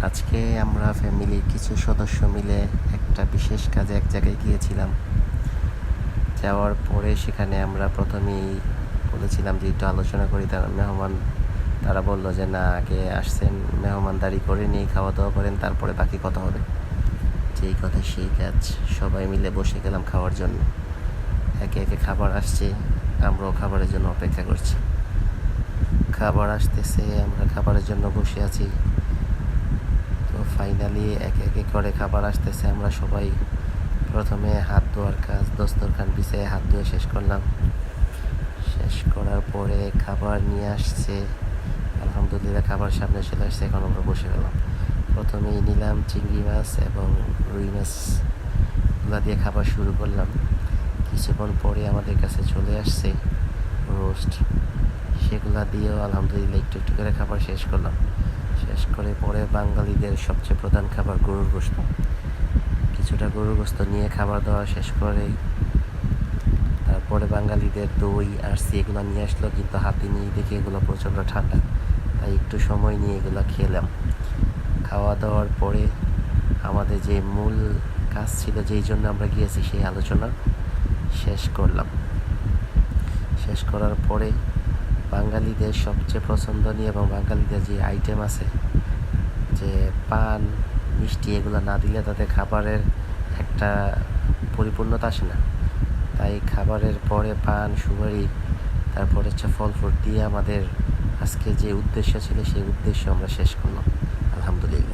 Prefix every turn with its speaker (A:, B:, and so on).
A: আজকে আমরা ফ্যামিলির কিছু সদস্য মিলে একটা বিশেষ কাজে এক জায়গায় গিয়েছিলাম। যাওয়ার পরে সেখানে আমরা প্রথমেই বলেছিলাম যে একটু আলোচনা করি, তারা বলল যে না, আগে আসছেন, মেহমানদারি করে নিয়ে খাওয়া দাওয়া করেন, তারপরে বাকি কথা হবে। যেই কথা সেই কাজ, সবাই মিলে বসে গেলাম খাওয়ার জন্য। একে একে খাবার আসছে, আমরাও খাবারের জন্য অপেক্ষা করছি। খাবার আসতেছে, আমরা খাবারের জন্য বসে আছি। তো ফাইনালি একে একে করে খাবার আসতেছে। আমরা সবাই প্রথমে হাত ধোয়ার কাজ, দস্তরখান বিছিয়ে হাত ধুয়ে শেষ করলাম। শেষ করার পরে খাবার নিয়ে আসছে, আলহামদুলিল্লাহ খাবার সামনে চলে আসছে। এখন আমরা বসে গেলাম। প্রথমেই নিলাম চিংড়ি মাছ এবং রুই মাছগুলো দিয়ে খাবার শুরু করলাম। কিছুক্ষণ পরে আমাদের কাছে চলে আসছে রোস্ট, সেগুলা দিয়েও আলহামদুলিল্লাহ একটু একটু করে খাবার শেষ করলাম। শেষ করে পরে বাঙালিদের সবচেয়ে প্রধান খাবার গরুর গোশত, কিছুটা গরুর গোশত নিয়ে খাবার দাওয়া শেষ করে তারপরে বাঙালিদের দই আর এগুলো নিয়ে আসলো, কিন্তু হাতে নিয়ে দেখে এগুলো প্রচণ্ড ঠান্ডা, তাই একটু সময় নিয়ে এগুলো খেলাম। খাওয়া দাওয়ার পরে আমাদের যে মূল কাজ ছিল, যেই জন্য আমরা গিয়েছি, সেই আলোচনা শেষ করলাম। শেষ করার পরে বাঙালিদের সবচেয়ে পছন্দনীয় এবং বাঙালিদের যে আইটেম আছে, যে পান মিষ্টি, এগুলো না দিলে তাদের খাবারের একটা পরিপূর্ণতা আসে না। তাই খাবারের পরে পান, সুপারি, তারপরে ফল ফ্রুট দিয়ে আমাদের আজকে যে উদ্দেশ্য ছিল সেই উদ্দেশ্য আমরা শেষ করলাম আলহামদুলিল্লাহ।